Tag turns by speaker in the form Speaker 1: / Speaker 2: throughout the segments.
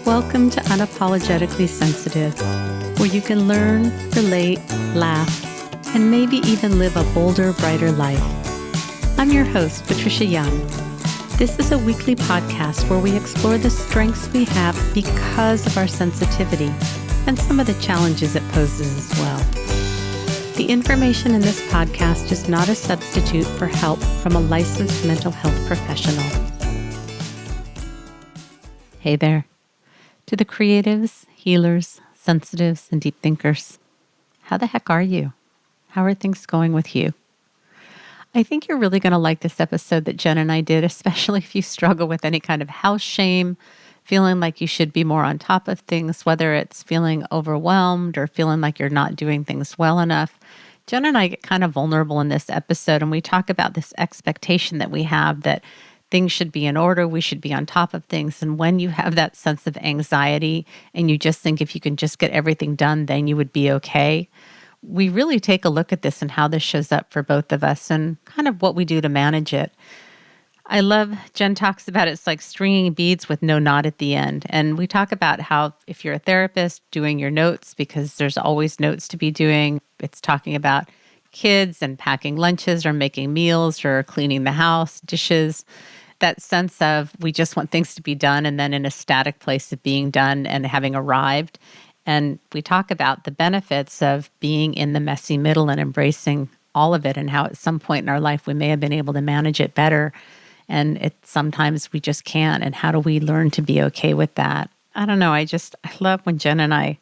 Speaker 1: Welcome to Unapologetically Sensitive, where you can learn, relate, laugh, and maybe even live a bolder, brighter life. I'm your host, Patricia Young. This is a weekly podcast where we explore the strengths we have because of our sensitivity and some of the challenges it poses as well. The information in this podcast is not a substitute for help from a licensed mental health professional. Hey there. To the creatives, healers, sensitives, and deep thinkers, how the heck are you? How are things going with you? I think you're really going to like this episode that Jen and I did, especially if you struggle with any kind of house shame, feeling like you should be more on top of things, whether it's feeling overwhelmed or feeling like you're not doing things well enough. Jen and I get kind of vulnerable in this episode, and we talk about this expectation that we have that things should be in order, we should be on top of things. And when you have that sense of anxiety and you just think if you can just get everything done, then you would be okay, we really take a look at this and how this shows up for both of us and kind of what we do to manage it. I love, Jen talks about it's like stringing beads with no knot at the end. And we talk about how if you're a therapist, doing your notes, because there's always notes to be doing. It's talking about kids and packing lunches or making meals or cleaning the house, dishes. That sense of we just want things to be done and then in a static place of being done and having arrived. And we talk about the benefits of being in the messy middle and embracing all of it and how at some point in our life we may have been able to manage it better. And sometimes we just can't. And how do we learn to be okay with that? I don't know. I love when Jen and I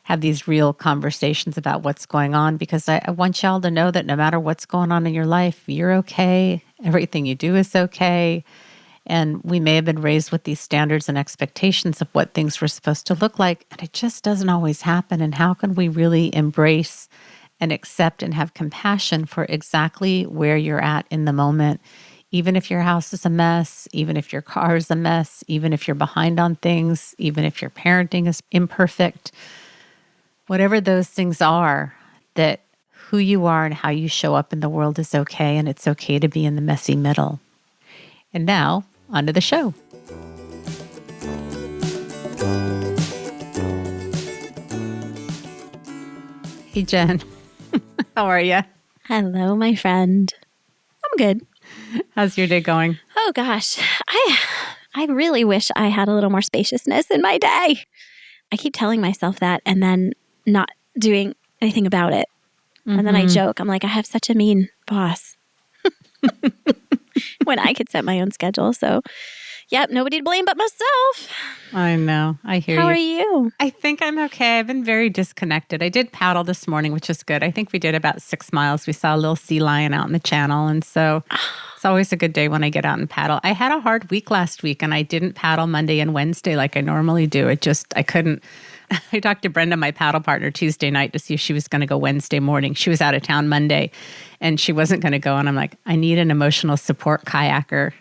Speaker 1: have these real conversations about what's going on, because I want y'all to know that no matter what's going on in your life, you're okay. Everything you do is okay. And we may have been raised with these standards and expectations of what things were supposed to look like, and it just doesn't always happen. And how can we really embrace and accept and have compassion for exactly where you're at in the moment? Even if your house is a mess, even if your car is a mess, even if you're behind on things, even if your parenting is imperfect, whatever those things are, that who you are and how you show up in the world is okay, and it's okay to be in the messy middle. And now, on to the show. Hey, Jen. How are you?
Speaker 2: Hello, my friend. I'm good.
Speaker 1: How's your day going?
Speaker 2: Oh, gosh. I really wish I had a little more spaciousness in my day. I keep telling myself that and then not doing anything about it. Mm-hmm. And then I joke. I'm like, I have such a mean boss when I could set my own schedule. So, yep, nobody to blame but myself.
Speaker 1: I know. I hear you.
Speaker 2: How are you?
Speaker 1: I think I'm okay. I've been very disconnected. I did paddle this morning, which is good. I think we did about 6 miles. We saw a little sea lion out in the channel. And so it's always a good day when I get out and paddle. I had a hard week last week, and I didn't paddle Monday and Wednesday like I normally do. I couldn't. I talked to Brenda, my paddle partner, Tuesday night to see if she was going to go Wednesday morning. She was out of town Monday, and she wasn't going to go. And I'm like, I need an emotional support kayaker.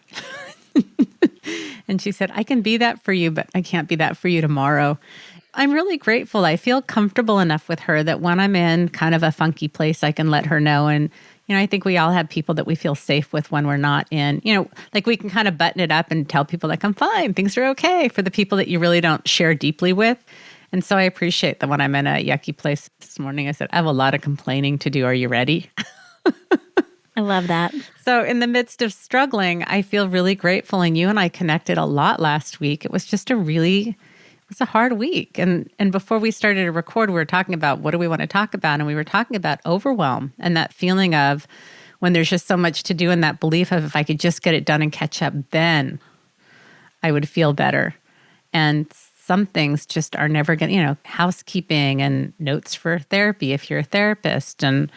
Speaker 1: And she said, I can be that for you, but I can't be that for you tomorrow. I'm really grateful. I feel comfortable enough with her that when I'm in kind of a funky place, I can let her know. And, I think we all have people that we feel safe with when we're not in, like we can kind of button it up and tell people like, I'm fine, things are okay, for the people that you really don't share deeply with. And so I appreciate that when I'm in a yucky place this morning, I said, I have a lot of complaining to do. Are you ready?
Speaker 2: I love that.
Speaker 1: So in the midst of struggling, I feel really grateful. And you and I connected a lot last week. It was just it was a hard week. And before we started to record, we were talking about what do we want to talk about? And we were talking about overwhelm and that feeling of when there's just so much to do, and that belief of if I could just get it done and catch up, then I would feel better. And some things just are never going to, housekeeping and notes for therapy if you're a therapist, and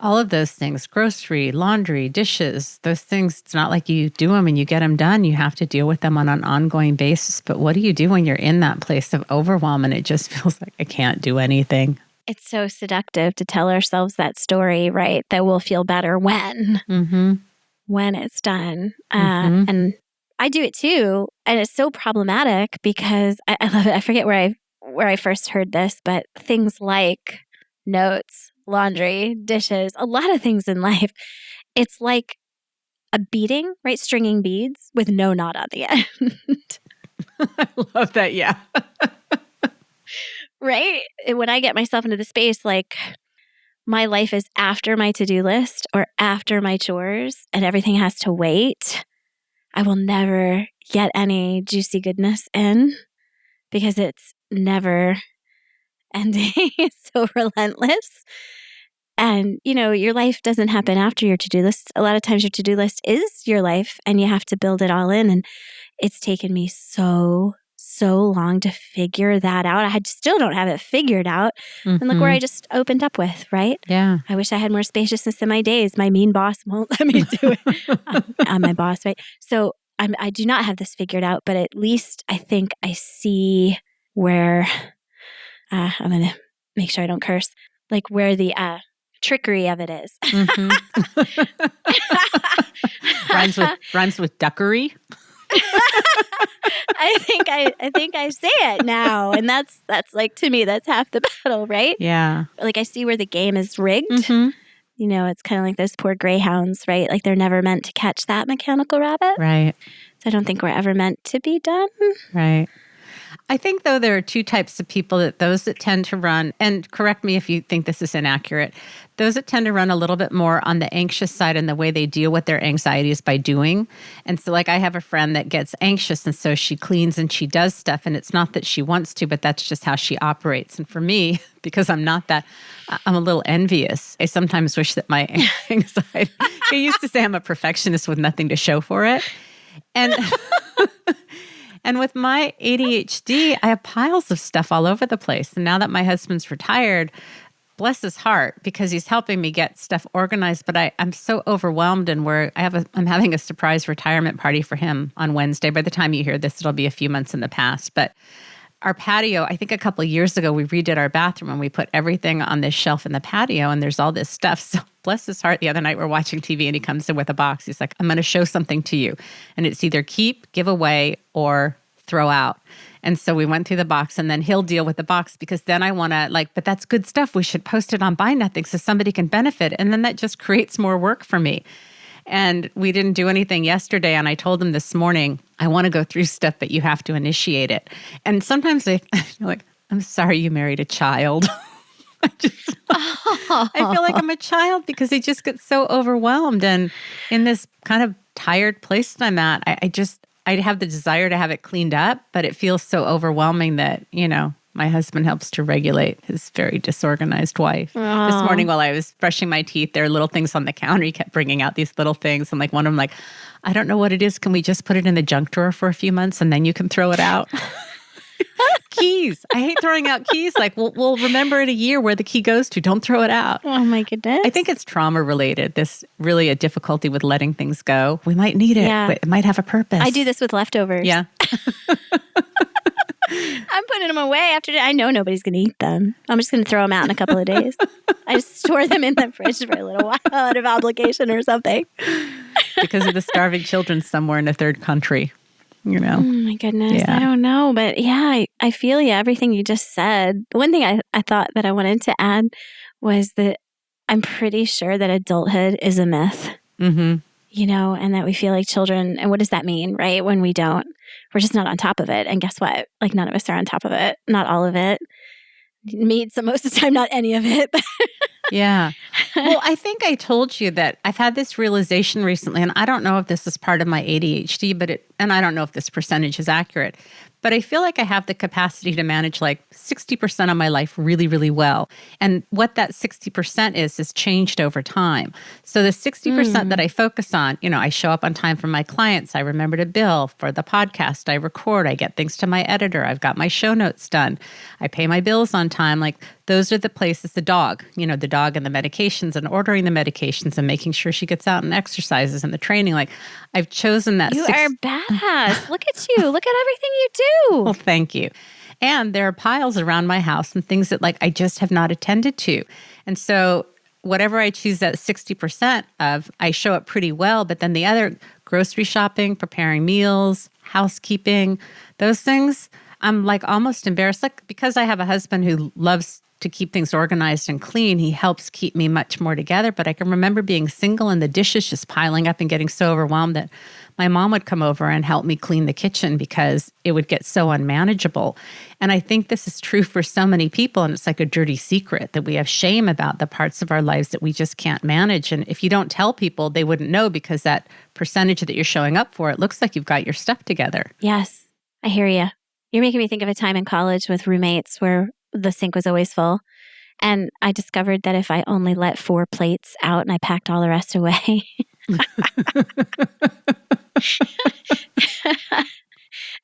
Speaker 1: all of those things, grocery, laundry, dishes, those things, it's not like you do them and you get them done. You have to deal with them on an ongoing basis. But what do you do when you're in that place of overwhelm and it just feels like I can't do anything?
Speaker 2: It's so seductive to tell ourselves that story, right? That we'll feel better when it's done. And I do it too. And it's so problematic because I love it. I forget where I first heard this, but things like notes, laundry, dishes, a lot of things in life, it's like a beading, right? Stringing beads with no knot on the end.
Speaker 1: love that. Yeah.
Speaker 2: Right? When I get myself into the space, like my life is after my to-do list or after my chores and everything has to wait, I will never get any juicy goodness in because it's never ending. It's so relentless. And, your life doesn't happen after your to-do list. A lot of times your to-do list is your life and you have to build it all in. And it's taken me so long to figure that out. I still don't have it figured out. And look where I just opened up with, right?
Speaker 1: Yeah.
Speaker 2: I wish I had more spaciousness in my days. My mean boss won't let me do it. I'm my boss, right? So I do not have this figured out, but at least I think I see where, I'm going to make sure I don't curse, like where the trickery of it is.
Speaker 1: Rhymes with duckery.
Speaker 2: I think I say it now, and that's like, to me, that's half the battle, right?
Speaker 1: Yeah.
Speaker 2: Like I see where the game is rigged. It's kind of like those poor greyhounds, right? Like they're never meant to catch that mechanical rabbit.
Speaker 1: Right.
Speaker 2: So I don't think we're ever meant to be done.
Speaker 1: Right. I think, though, there are two types of people, those that tend to run, and correct me if you think this is inaccurate, those that tend to run a little bit more on the anxious side and the way they deal with their anxieties by doing. And so like I have a friend that gets anxious and so she cleans and she does stuff, and it's not that she wants to, but that's just how she operates. And for me, because I'm not that, I'm a little envious. I sometimes wish that my anxiety, I used to say I'm a perfectionist with nothing to show for it. And and with my ADHD, I have piles of stuff all over the place. And now that my husband's retired, bless his heart, because he's helping me get stuff organized. But I'm so overwhelmed, and I'm having a surprise retirement party for him on Wednesday. By the time you hear this, it'll be a few months in the past. But our patio, I think a couple of years ago, we redid our bathroom and we put everything on this shelf in the patio, and there's all this stuff. So bless his heart, the other night we're watching TV and he comes in with a box. He's like, I'm going to show something to you. And it's either keep, give away, or throw out. And so we went through the box, and then he'll deal with the box, because then I want to but that's good stuff. We should post it on Buy Nothing so somebody can benefit. And then that just creates more work for me. And we didn't do anything yesterday. And I told him this morning, I want to go through stuff, but you have to initiate it. And sometimes I feel like, I'm sorry you married a child. I feel like I'm a child because he just gets so overwhelmed. And in this kind of tired place that I'm at, I have the desire to have it cleaned up, but it feels so overwhelming that, my husband helps to regulate his very disorganized wife.
Speaker 2: Aww.
Speaker 1: This morning while I was brushing my teeth, there are little things on the counter. He kept bringing out these little things. And like one of them, I don't know what it is. Can we just put it in the junk drawer for a few months and then you can throw it out? Keys. I hate throwing out keys. We'll remember in a year where the key goes to. Don't throw it out.
Speaker 2: Oh my goodness.
Speaker 1: I think it's trauma related. This really a difficulty with letting things go. We might need it, but it might have a purpose.
Speaker 2: I do this with leftovers.
Speaker 1: Yeah.
Speaker 2: I'm putting them away after I know nobody's going to eat them. I'm just going to throw them out in a couple of days. I just store them in the fridge for a little while out of obligation or something.
Speaker 1: Because of the starving children somewhere in a third country.
Speaker 2: Oh my goodness. Yeah. I don't know. But yeah, I feel everything you just said. One thing I thought that I wanted to add was that I'm pretty sure that adulthood is a myth. Mm-hmm. And that we feel like children. And what does that mean, right? When we don't, we're just not on top of it. And guess what? None of us are on top of it. Not all of it. Most of the time, not any of it.
Speaker 1: Yeah. Well, I think I told you that I've had this realization recently, and I don't know if this is part of my ADHD, and I don't know if this percentage is accurate, but I feel like I have the capacity to manage 60% of my life really, really well. And what that 60% is changed over time. So the 60% that I focus on, I show up on time for my clients. I remember to bill for the podcast. I record. I get things to my editor. I've got my show notes done. I pay my bills on time. Those are the places, the dog and the medications and ordering the medications and making sure she gets out and exercises and the training. I've chosen that.
Speaker 2: You are badass. Look at you. Look at everything you do.
Speaker 1: Well, thank you. And there are piles around my house and things that I just have not attended to. And so whatever I choose that 60% of, I show up pretty well. But then the other, grocery shopping, preparing meals, housekeeping, those things, I'm almost embarrassed. Because I have a husband who loves to keep things organized and clean, he helps keep me much more together. But I can remember being single and the dishes just piling up and getting so overwhelmed that my mom would come over and help me clean the kitchen because it would get so unmanageable. And I think this is true for so many people. And it's like a dirty secret that we have shame about the parts of our lives that we just can't manage. And if you don't tell people, they wouldn't know because that percentage that you're showing up for, it looks like you've got your stuff together.
Speaker 2: Yes, I hear you. You're making me think of a time in college with roommates where the sink was always full. And I discovered that if I only let 4 plates out and I packed all the rest away.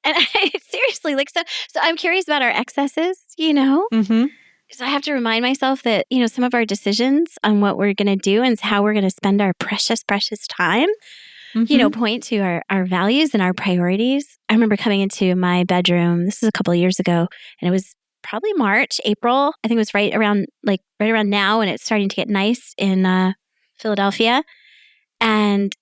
Speaker 2: And I seriously, so I'm curious about our excesses,
Speaker 1: Mm-hmm.
Speaker 2: because I have to remind myself that, some of our decisions on what we're going to do and how we're going to spend our precious, precious time, point to our values and our priorities. I remember coming into my bedroom, this is a couple of years ago, and it was probably March, April. I think it was right around now, and it's starting to get nice in Philadelphia. And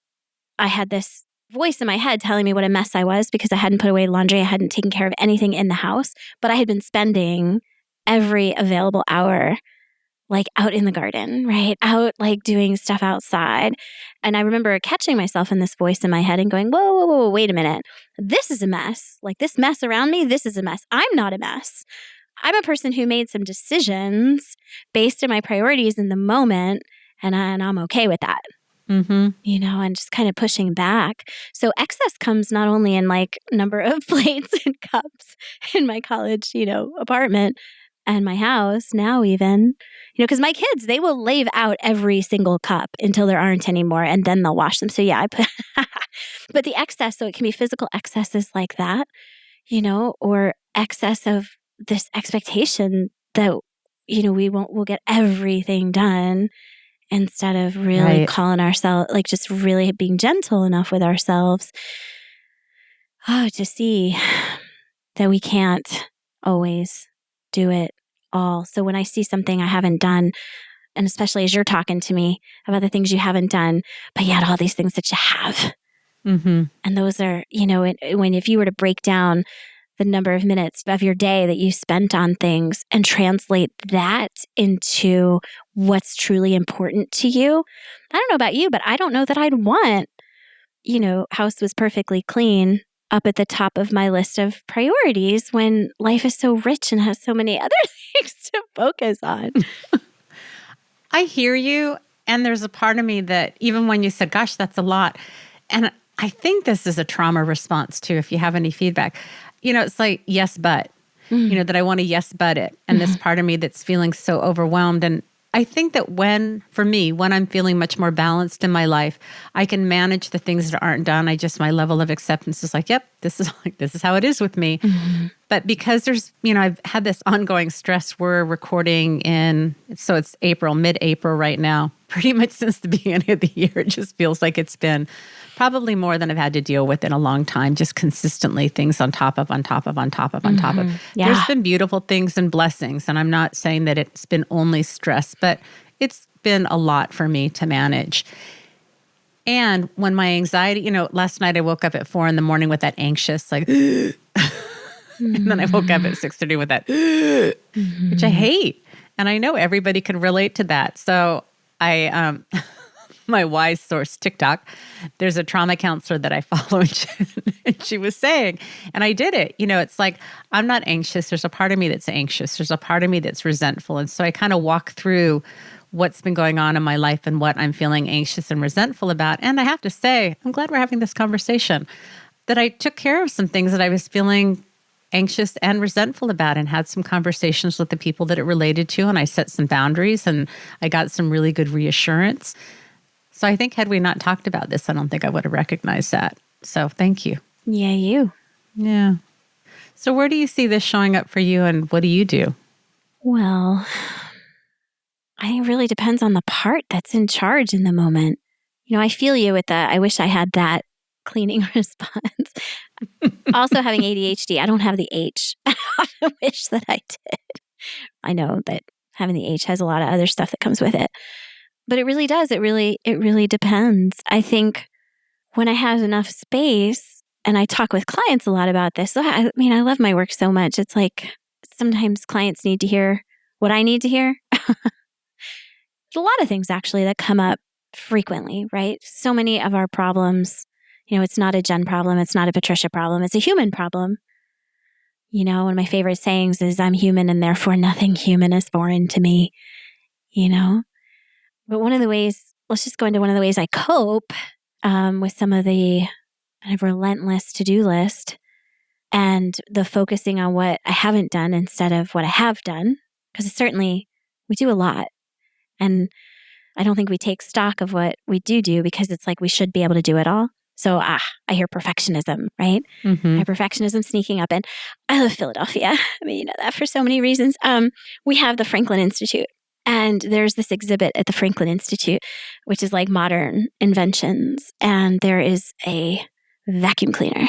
Speaker 2: I had this voice in my head telling me what a mess I was because I hadn't put away laundry. I hadn't taken care of anything in the house, but I had been spending every available hour out in the garden, right? Out doing stuff outside. And I remember catching myself in this voice in my head and going, whoa, whoa, whoa, wait a minute. This is a mess. This mess around me, this is a mess. I'm not a mess. I'm a person who made some decisions based on my priorities in the moment, and I'm okay with that.
Speaker 1: Mm-hmm.
Speaker 2: And just kind of pushing back. So excess comes not only in number of plates and cups in my college, apartment and my house now even, because my kids, they will leave out every single cup until there aren't any more and then they'll wash them. So yeah, but the excess, so it can be physical excesses like that, or excess of this expectation that, we'll get everything done. Instead of really calling ourselves, just really being gentle enough with ourselves, to see that we can't always do it all. So when I see something I haven't done, and especially as you're talking to me about the things you haven't done, but yet all these things that you have.
Speaker 1: Mm-hmm.
Speaker 2: And those are, if you were to break down the number of minutes of your day that you spent on things and translate that into what's truly important to you. I don't know about you, but I don't know that I'd want, house was perfectly clean up at the top of my list of priorities when life is so rich and has so many other things to focus on.
Speaker 1: I hear you. And there's a part of me that even when you said, gosh, that's a lot. And I think this is a trauma response too, if you have any feedback. It's like, yes, but, that I want to yes, but it. And this part of me that's feeling so overwhelmed. And I think that when I'm feeling much more balanced in my life, I can manage the things that aren't done. My level of acceptance is like, yep, this is how it is with me. Mm-hmm. But because there's, I've had this ongoing stress. We're recording so it's mid-April right now, pretty much since the beginning of the year. It just feels like it's been probably more than I've had to deal with in a long time, just consistently things on top of. Yeah. There's been beautiful things and blessings. And I'm not saying that it's been only stress, but it's been a lot for me to manage. And when my anxiety, last night I woke up at 4 a.m. with that anxious, and then I woke up at 6:30 with that, which I hate. And I know everybody can relate to that. So I, my wise source, TikTok, there's a trauma counselor that I follow, and she was saying, and I did it, it's like, I'm not anxious. There's a part of me that's anxious. There's a part of me that's resentful. And so I kind of walk through what's been going on in my life and what I'm feeling anxious and resentful about. And I have to say, I'm glad we're having this conversation, that I took care of some things that I was feeling anxious and resentful about and had some conversations with the people that it related to. And I set some boundaries and I got some really good reassurance. So I think had we not talked about this, I don't think I would have recognized that. So thank you.
Speaker 2: Yeah, you.
Speaker 1: Yeah. So where do you see this showing up for you and what do you do?
Speaker 2: Well, I think it really depends on the part that's in charge in the moment. I feel you with that. I wish I had that cleaning response. Also having ADHD, I don't have the H. I wish that I did. I know that having the H has a lot of other stuff that comes with it. But it really does. It really depends. I think when I have enough space, and I talk with clients a lot about this. So I love my work so much. It's like sometimes clients need to hear what I need to hear. There's a lot of things actually that come up frequently, right? So many of our problems, It's not a Jen problem. It's not a Patricia problem. It's a human problem. One of my favorite sayings is, I'm human and therefore nothing human is foreign to me, But one of the ways, let's just go into one of the ways I cope with some of the kind of relentless to-do list and the focusing on what I haven't done instead of what I have done. Because certainly we do a lot. And I don't think we take stock of what we do because it's like we should be able to do it all. So, I hear perfectionism, right?
Speaker 1: Mm-hmm.
Speaker 2: I have perfectionism sneaking up. And I love Philadelphia. I mean, that for so many reasons. We have the Franklin Institute. And there's this exhibit at the Franklin Institute, which is like modern inventions. And there is a vacuum cleaner.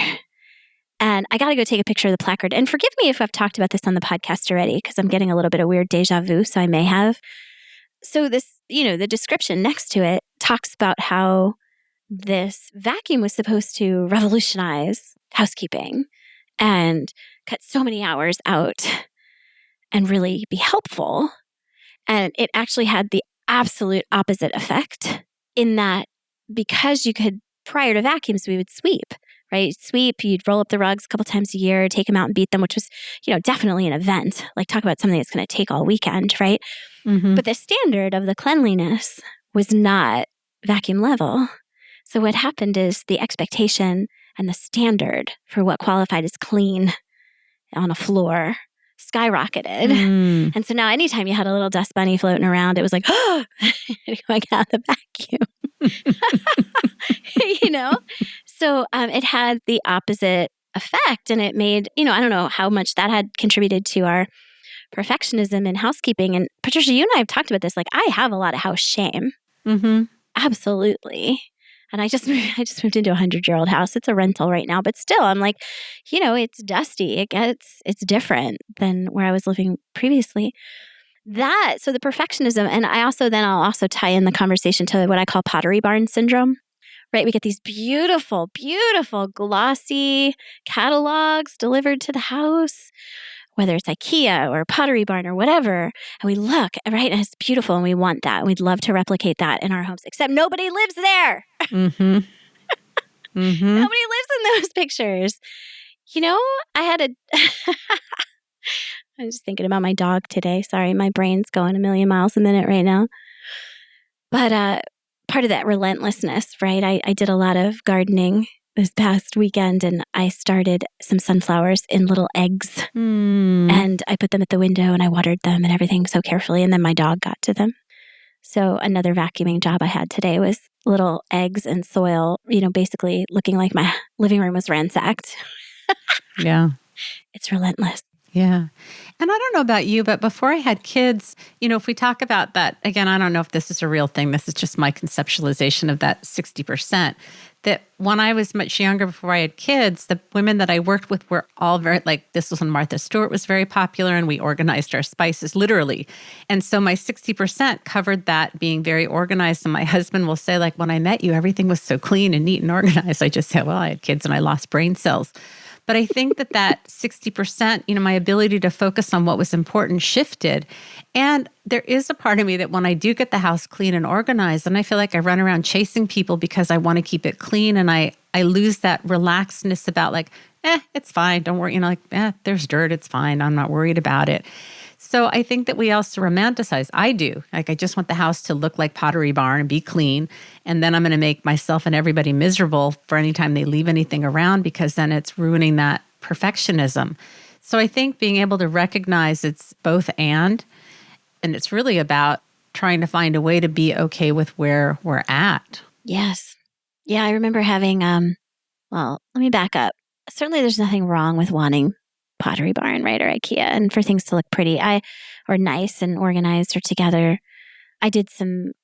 Speaker 2: And I got to go take a picture of the placard. And forgive me if I've talked about this on the podcast already, because I'm getting a little bit of weird deja vu. So I may have. So this, the description next to it talks about how this vacuum was supposed to revolutionize housekeeping and cut so many hours out and really be helpful. And it actually had the absolute opposite effect in that because you could, prior to vacuums, we would sweep, right? Sweep, you'd roll up the rugs a couple times a year, take them out and beat them, which was, definitely an event. Like talk about something that's going to take all weekend, right?
Speaker 1: Mm-hmm.
Speaker 2: But the standard of the cleanliness was not vacuum level. So what happened is the expectation and the standard for what qualified as clean on a floor skyrocketed.
Speaker 1: Mm.
Speaker 2: And so now anytime you had a little dust bunny floating around, it was like, oh, going out the vacuum. So it had the opposite effect. And it made, I don't know how much that had contributed to our perfectionism in housekeeping. And Patricia, you and I have talked about this. Like I have a lot of house shame.
Speaker 1: Mm-hmm.
Speaker 2: Absolutely. And I just moved into a 100-year-old house. It's a rental right now, but still I'm like, it's dusty. It's different than where I was living previously. So the perfectionism, and I'll also tie in the conversation to what I call pottery barn syndrome, right? We get these beautiful, beautiful glossy catalogs delivered to the house, whether it's IKEA or Pottery Barn or whatever, and we look, right, and it's beautiful and we want that and we'd love to replicate that in our homes, except nobody lives there.
Speaker 1: Mm-hmm. Mm-hmm.
Speaker 2: Nobody lives in those pictures. I had I was just thinking about my dog today. Sorry, my brain's going a million miles a minute right now. But part of that relentlessness, right? I did a lot of gardening this past weekend and I started some sunflowers in little eggs and I put them at the window and I watered them and everything so carefully. And then my dog got to them. So another vacuuming job I had today was little eggs and soil, basically looking like my living room was ransacked.
Speaker 1: Yeah.
Speaker 2: It's relentless.
Speaker 1: Yeah. And I don't know about you, but before I had kids, if we talk about that, again, I don't know if this is a real thing. This is just my conceptualization of that 60%. That when I was much younger, before I had kids, the women that I worked with were all very, this was when Martha Stewart was very popular and we organized our spices literally. And so my 60% covered that being very organized. And my husband will say, when I met you, everything was so clean and neat and organized. I just said, well, I had kids and I lost brain cells. But I think that 60%, my ability to focus on what was important shifted. And there is a part of me that when I do get the house clean and organized, and I feel like I run around chasing people because I want to keep it clean. And I lose that relaxedness about it's fine. Don't worry. There's dirt. It's fine. I'm not worried about it. So I think that we also romanticize. I do. I just want the house to look like Pottery Barn and be clean. And then I'm going to make myself and everybody miserable for any time they leave anything around because then it's ruining that perfectionism. So I think being able to recognize it's both and it's really about trying to find a way to be okay with where we're at.
Speaker 2: Yes. Yeah, I remember having, let me back up. Certainly there's nothing wrong with wanting Pottery Barn, right, or IKEA, and for things to look pretty, or nice and organized or together. I did some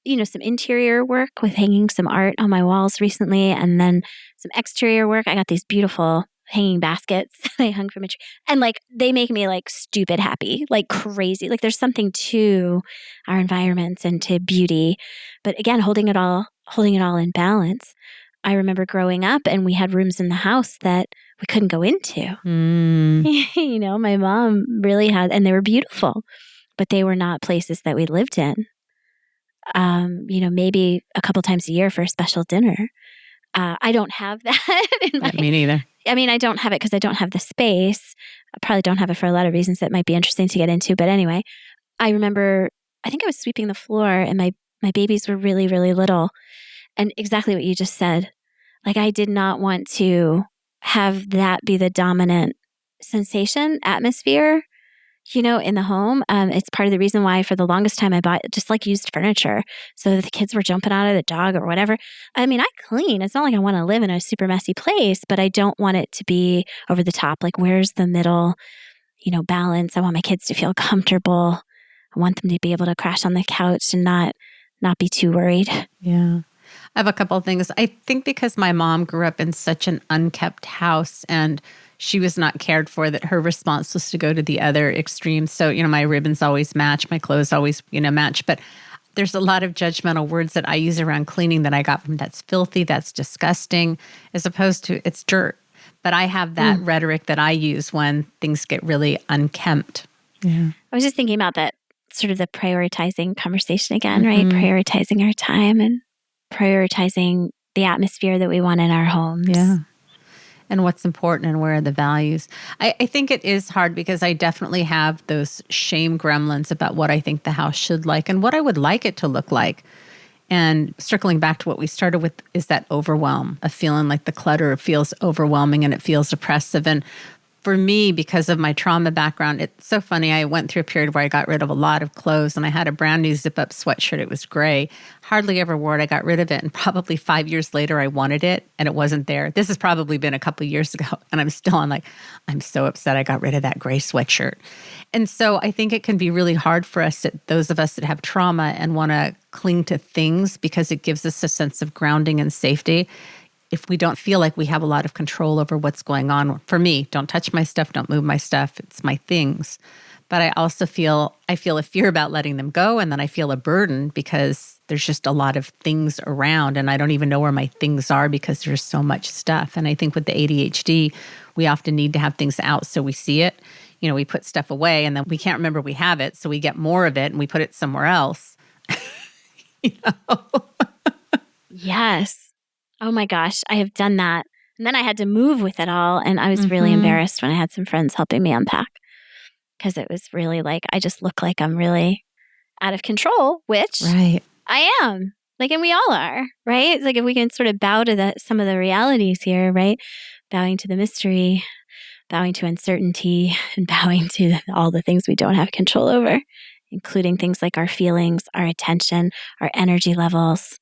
Speaker 2: interior work with hanging some art on my walls recently, and then some exterior work. I got these beautiful hanging baskets that I hung from a tree, and they make me stupid happy, crazy. There's something to our environments and to beauty, but again, holding it all in balance. I remember growing up and we had rooms in the house that we couldn't go into. My mom really had, and they were beautiful, but they were not places that we lived in. Maybe a couple times a year for a special dinner. I don't have that in my...
Speaker 1: Me neither.
Speaker 2: I mean, I don't have it because I don't have the space. I probably don't have it for a lot of reasons that might be interesting to get into. But anyway, I remember, I think I was sweeping the floor and my babies were really, really little. And exactly what you just said. Like, I did not want to have that be the dominant sensation, atmosphere, in the home. It's part of the reason why for the longest time I bought just like used furniture so that the kids were jumping out of the dog or whatever. I mean, I clean. It's not like I want to live in a super messy place, but I don't want it to be over the top. Like, where's the middle, balance? I want my kids to feel comfortable. I want them to be able to crash on the couch and not be too worried.
Speaker 1: Yeah. I have a couple of things. I think because my mom grew up in such an unkept house and she was not cared for, that her response was to go to the other extreme. So, my ribbons always match, my clothes always, match. But there's a lot of judgmental words that I use around cleaning that I got from that's filthy, that's disgusting, as opposed to it's dirt. But I have that rhetoric that I use when things get really unkempt. Yeah.
Speaker 2: I was just thinking about that sort of the prioritizing conversation again, right? Prioritizing our time and prioritizing the atmosphere that we want in our homes.
Speaker 1: Yeah. And what's important and where are the values. I think it is hard because I definitely have those shame gremlins about what I think the house should like and what I would like it to look like. And circling back to what we started with is that overwhelm, of feeling like the clutter feels overwhelming and it feels oppressive. And for me, because of my trauma background, it's so funny. I went through a period where I got rid of a lot of clothes and I had a brand new zip-up sweatshirt. It was gray. Hardly ever wore it. I got rid of it. And probably 5 years later, I wanted it and it wasn't there. This has probably been a couple of years ago. And I'm still I'm so upset I got rid of that gray sweatshirt. And so I think it can be really hard for us, those of us that have trauma and want to cling to things because it gives us a sense of grounding and safety. If we don't feel like we have a lot of control over what's going on. For me, don't touch my stuff, don't move my stuff. It's my things. But I also feel a fear about letting them go. And then I feel a burden because there's just a lot of things around and I don't even know where my things are because there's so much stuff. And I think with the ADHD, we often need to have things out so we see it. We put stuff away and then we can't remember we have it. So we get more of it and we put it somewhere else.
Speaker 2: Yes. Oh my gosh, I have done that. And then I had to move with it all. And I was really embarrassed when I had some friends helping me unpack because it was really like, I just look like I'm really out of control, which I am. Like, and we all are, right? It's like if we can sort of bow to some of the realities here, right? Bowing to the mystery, bowing to uncertainty, and bowing to all the things we don't have control over, including things like our feelings, our attention, our energy levels.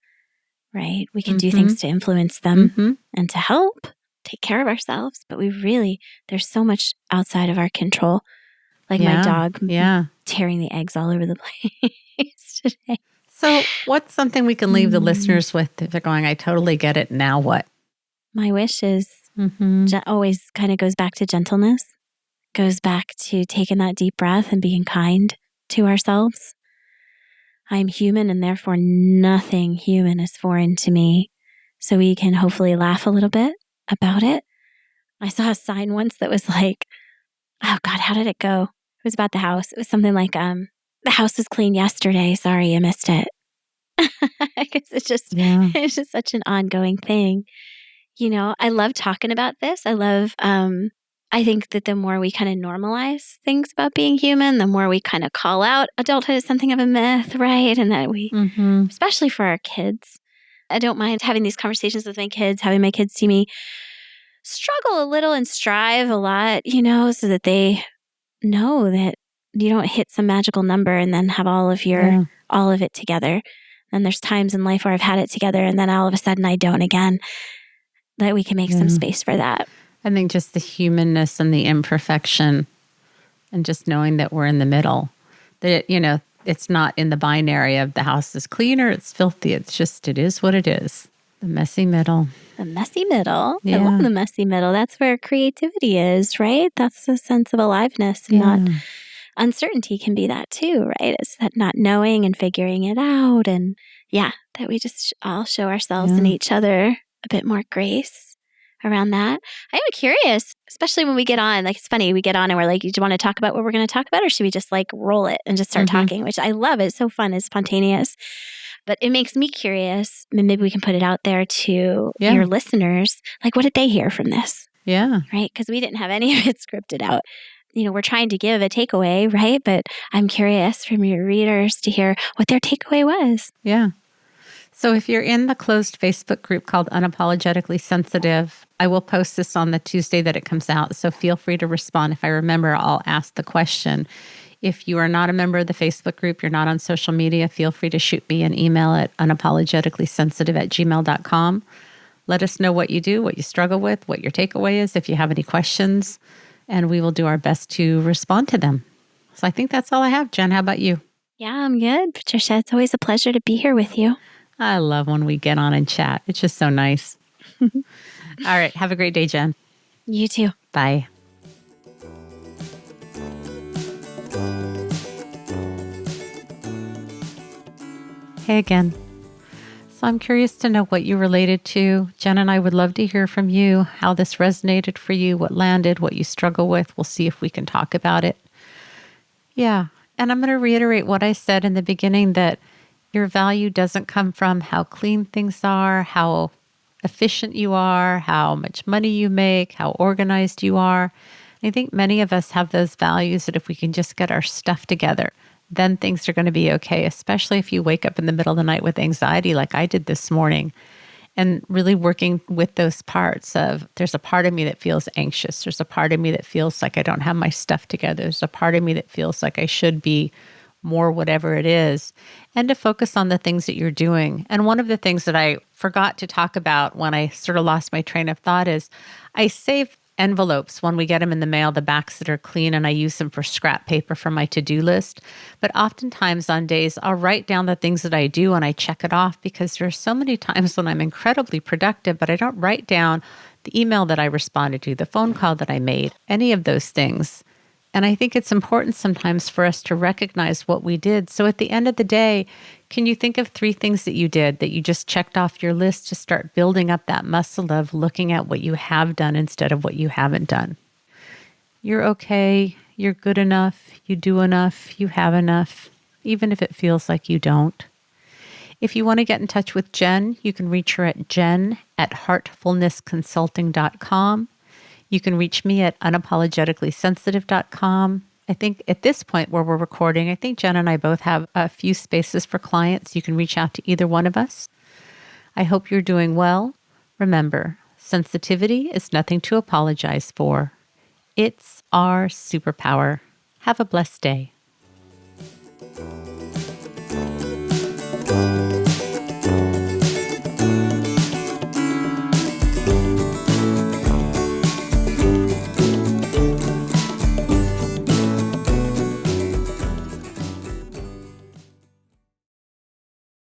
Speaker 2: Right? We can do things to influence them and to help take care of ourselves. But there's so much outside of our control. Like my dog tearing the eggs all over the place today.
Speaker 1: So what's something we can leave the listeners with if they're going, I totally get it, now what?
Speaker 2: My wish is always kind of goes back to gentleness, goes back to taking that deep breath and being kind to ourselves. I'm human and therefore nothing human is foreign to me. So we can hopefully laugh a little bit about it. I saw a sign once that was like, oh God, how did it go? It was about the house. It was something like, the house was clean yesterday. Sorry, I missed it. I guess it's just such an ongoing thing. I love talking about this. I think that the more we kind of normalize things about being human, the more we kind of call out adulthood as something of a myth, right? And that we, especially for our kids, I don't mind having these conversations with my kids, having my kids see me struggle a little and strive a lot, so that they know that you don't hit some magical number and then have all of it together. And there's times in life where I've had it together and then all of a sudden I don't again, that we can make some space for that.
Speaker 1: I think just the humanness and the imperfection and just knowing that we're in the middle, that, it's not in the binary of the house is clean or it's filthy. It's just, it is what it is. The messy middle.
Speaker 2: The messy middle.
Speaker 1: Yeah.
Speaker 2: I love the messy middle. That's where creativity is, right? That's the sense of aliveness and not uncertainty can be that too, right? It's that not knowing and figuring it out. And that we just all show ourselves and each other a bit more grace around that. I am curious, especially when we get on, like it's funny, we get on and we're like, do you want to talk about what we're going to talk about or should we just like roll it and just start talking, which I love. It's so fun. It's spontaneous. But it makes me curious. Maybe we can put it out there to your listeners. Like, what did they hear from this?
Speaker 1: Yeah.
Speaker 2: Right? Because we didn't have any of it scripted out. We're trying to give a takeaway, right? But I'm curious from your readers to hear what their takeaway was.
Speaker 1: Yeah. So if you're in the closed Facebook group called Unapologetically Sensitive, I will post this on the Tuesday that it comes out. So feel free to respond. If I remember, I'll ask the question. If you are not a member of the Facebook group, you're not on social media, feel free to shoot me an email at unapologeticallysensitive@gmail.com. Let us know what you do, what you struggle with, what your takeaway is, if you have any questions, and we will do our best to respond to them. So I think that's all I have. Jen, how about you?
Speaker 2: Yeah, I'm good, Patricia. It's always a pleasure to be here with you.
Speaker 1: I love when we get on and chat. It's just so nice. All right. Have a great day, Jen.
Speaker 2: You too.
Speaker 1: Bye. Hey again. So I'm curious to know what you related to. Jen and I would love to hear from you, how this resonated for you, what landed, what you struggle with. We'll see if we can talk about it. Yeah. And I'm going to reiterate what I said in the beginning, that your value doesn't come from how clean things are, how efficient you are, how much money you make, how organized you are. I think many of us have those values that if we can just get our stuff together, then things are going to be okay, especially if you wake up in the middle of the night with anxiety like I did this morning. And really working with those parts of, there's a part of me that feels anxious. There's a part of me that feels like I don't have my stuff together. There's a part of me that feels like I should be more whatever it is. And to focus on the things that you're doing. And one of the things that I forgot to talk about when I sort of lost my train of thought is I save envelopes when we get them in the mail, the backs that are clean, and I use them for scrap paper for my to-do list. But oftentimes on days, I'll write down the things that I do and I check it off, because there are so many times when I'm incredibly productive, but I don't write down the email that I responded to, the phone call that I made, any of those things. And I think it's important sometimes for us to recognize what we did. So at the end of the day, can you think of 3 things that you did that you just checked off your list to start building up that muscle of looking at what you have done instead of what you haven't done? You're okay. You're good enough. You do enough. You have enough, even if it feels like you don't. If you want to get in touch with Jen, you can reach her at jen@heartfulnessconsulting.com. You can reach me at unapologeticallysensitive.com. I think at this point where we're recording, I think Jen and I both have a few spaces for clients. You can reach out to either one of us. I hope you're doing well. Remember, sensitivity is nothing to apologize for. It's our superpower. Have a blessed day.